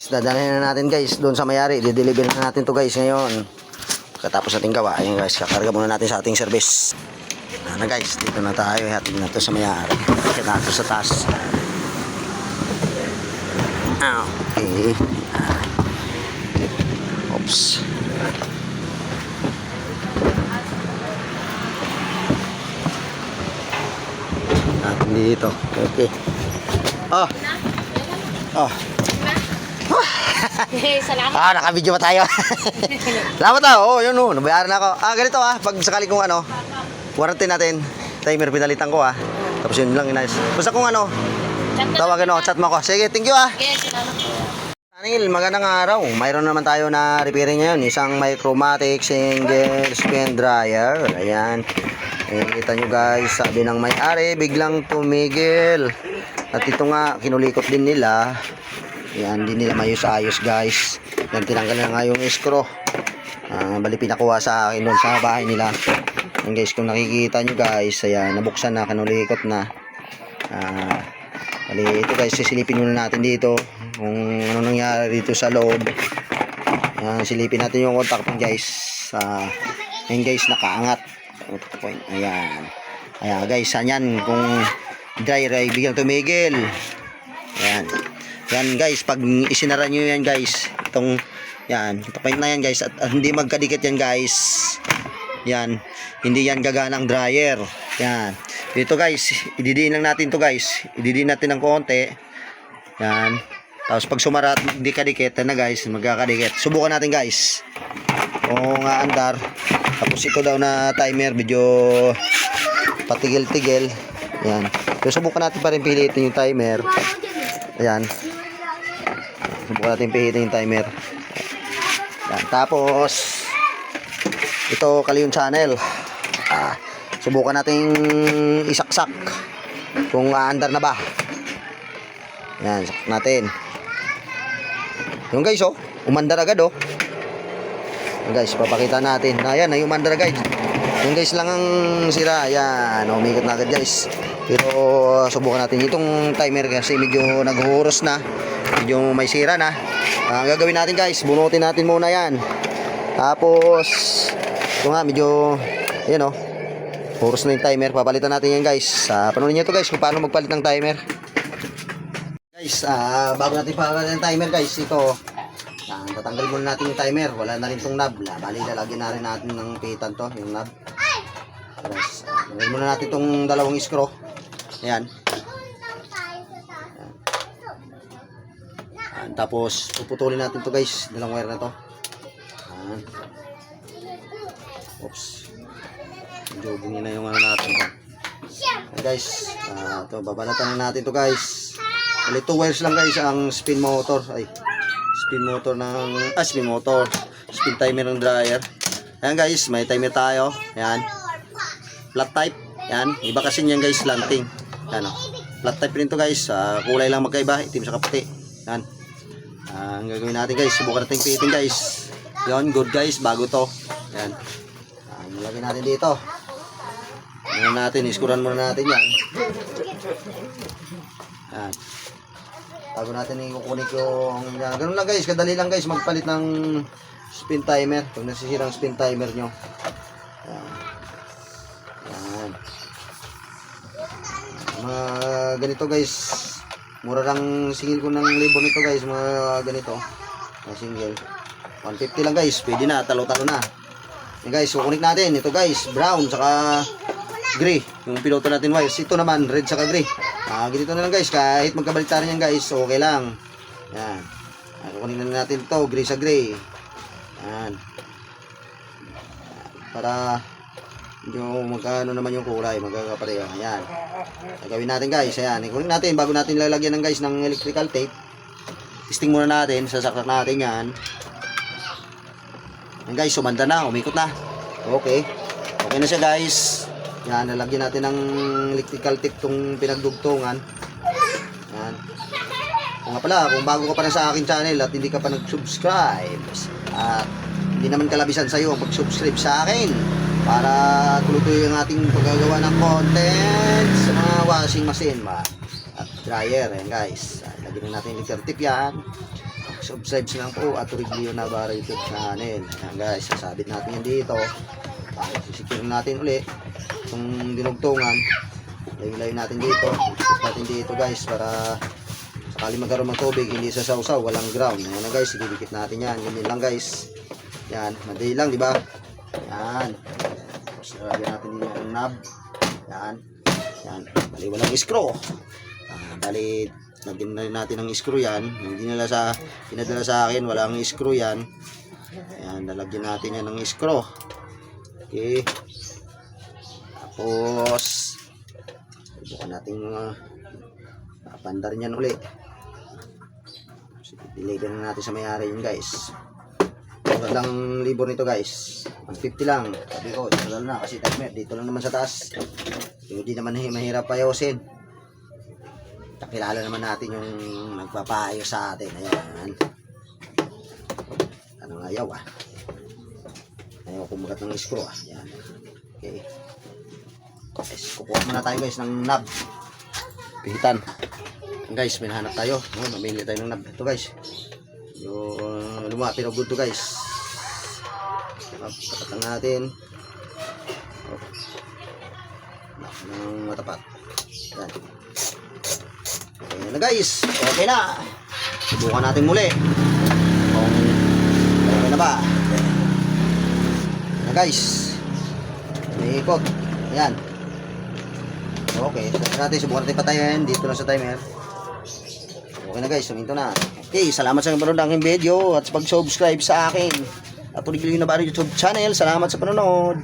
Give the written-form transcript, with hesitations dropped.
dadalhin na natin guys doon sa mayari. Dideliver na natin to guys ngayon. Katapos natin gawa. Ayun guys, kakarga muna natin sa ating service. Na guys, dito na tayo. Hatid na to sa mayari. Hatid na to sa taas. Okay. Oops. Natin dito. Okay. Oh. Salamat. Naka-video pa tayo. Salamat oh, yun oh, nabayaran na ako. Ganito pag sakali kung warranty natin, timer pinalitan ko Tapos yun lang inayos. Basta kung tawagan chat mo ako. Sige, thank you Yes, salamat po. Anil, magandang araw. Mayroon naman tayo na repairing ngayon. Isang Micromatic single spin dryer. Ayan. Kita nyo guys, sabi ng may-ari, biglang tumigil. At ito nga, kinulikot din nila. Ayan, hindi nila mayos-ayos guys. Yan, tinanggal na nga yung screw. Bali pinakuha sa akin doon sa bahay nila. Ayan guys, kung nakikita nyo guys, ayan, nabuksan na, kinulikot na. Bali, ito guys, sisilipin muna natin dito kung ano nangyari dito sa loob. Ayan, silipin natin yung contact point guys. Ayan guys, nakaangat. Ayan. Ayan guys, yan kung dryer ay biglang tumigil. Ayan. Yan guys, pag isinara nyo yan guys, itong point na yan guys, at hindi magkadikit yan guys. Yan, hindi yan gaganang dryer. Yan. Dito guys, ididiin lang natin to guys. Ididiin natin ng konti. Yan. Tapos pag sumara at hindi kadikit, na guys, magkakadikit. Subukan natin guys. Kung andar. Tapos ito daw na timer, medyo patigil-tigil. Yan. So subukan natin pa rin pilitin yung timer. Ayan. Subukan natin pilitin yung timer. Yan. Tapos ito Kaliyon channel. Subukan natin isaksak kung aandar na ba. Yan, saksak natin. Yung guys umandar agad Yung guys, papakita natin. Ayan, yung umandar guys. Yung guys lang ang sira. Ayan, umikot na agad guys. Pero subukan natin itong timer kasi medyo naghuhuros na. Medyo may sira na. Ang gagawin natin guys, bunutin natin muna yan. Tapos ito nga medyo ayan huros na yung timer. Papalitan natin yan guys. Panunin nyo ito guys kung paano magpalit ng timer. Guys, bago natin papalitan ng timer guys, ito tatanggal muna natin yung timer. Wala na rin itong knob. Bali, lalagyan na rin natin ng pitan to, yung knob. Guys, lalagyan muna natin itong dalawang screw. Ayan. Tapos puputulin natin to guys, dalawang wire na to. Ayan. Oops. Medyo bungin na yung natin. Ayan guys, ito babalatan na natin to guys. Bali 2 wires lang guys ang spin motor. Spin timer ng dryer. Ayan guys, may timer tayo. Ayan. Flat type. Ayan, iba kasi niyan guys, slanting. Ayan flat type rin to guys. Kulay lang magkaiba, itim sa kaputi. Ayan. Ang gagawin natin guys, subukan natin pitin guys. Yan, good guys, bago to. Ayan. Nilagay natin dito. Ayan natin, iskuran muna natin yan. Ayan. Bago natin ikukunik yung yan. Ganun lang guys, kadali lang guys magpalit ng spin timer. Pag nasisira ang spin timer nyo. Ayan. Ayan. Mga ganito guys, mura lang singil ko ng libo nito guys, mga ganito na single 150 lang guys, pwede na, talo-talo na. Yan guys, kukunik natin ito guys, brown saka gray yung piloto natin wires. Ito naman red saka gray. Ganito na lang guys, kahit magkabaliktaran yan guys, okay lang. Yan, kukunik na natin ito, gray sa gray. Yan, para yung magkano naman yung kulay, magkakapareho. Ayan, gagawin natin guys. Ayan, ikunin natin bago natin lalagyan ng guys ng electrical tape. Testing muna natin, sasaksak natin yan. Ayan guys, sumanda na, umikot na. Okay, okay na siya guys. Yan, lalagyan natin ng electrical tape tong pinagdugtungan. Ayan. Kung nga pala, kung bago ka pa na sa akin channel at hindi ka pa nag-subscribe at hindi naman kalabisan sa'yo ang mag-subscribe sa akin para tuloy-tuloy ang ating paggagawa ng content sa mga washing machine at dryer. Ayan guys, lagyan natin yung electrical tip yan. subscribe lang po at Riglio Navarro YouTube channel. Ayan guys, sasabit natin yan dito. Sisecure natin uli itong dinugtungan. Layo-layo natin dito. Put natin dito guys para sakali magkaroon ng tubig, hindi sasawsaw, walang ground. Ayan na guys, ididikit natin yan. Ganyan lang guys. Yan, madali lang, di ba? Yan. Tapos lagyan natin dito yung knob. Yan. Yan. Bali, walang screw. Bali, lagyan na rin natin ng screw yan. Yung pinadala sa akin, walang screw yan. Yan, lalagyan natin yan ng screw. Okay. Tapos, subukan natin pandar niyan uli. Deliver na natin sa may-ari yun guys. Magandang libor nito guys. 150 lang. Sabi ko, lalo na kasi timer. Dito lang naman sa taas. Hindi naman mahirap payosin. Kakilala naman natin yung nagpapaayos sa atin. Ayan. Anong ayaw ah. Ayaw kumagat ng screw ah. Ayan. Okay. Guys, kukuha muna tayo guys ng knob. Pihitan. Guys, may hanap tayo. Mamili tayo ng knob. Ito guys. Yung lumapit na good to guys. Tapatan natin. Ng matapat. Yan. Okay na guys. Okay na. Subukan natin muli. Okay na ba? Okay na guys. May ikot. Ayan. Okay. Subukan natin patayin. Dito lang sa timer. Okay na guys. Suminto na. Okay. Salamat sa panonood ng aking video at pag-subscribe sa akin at Riglio Navarro YouTube channel. Salamat sa panonood.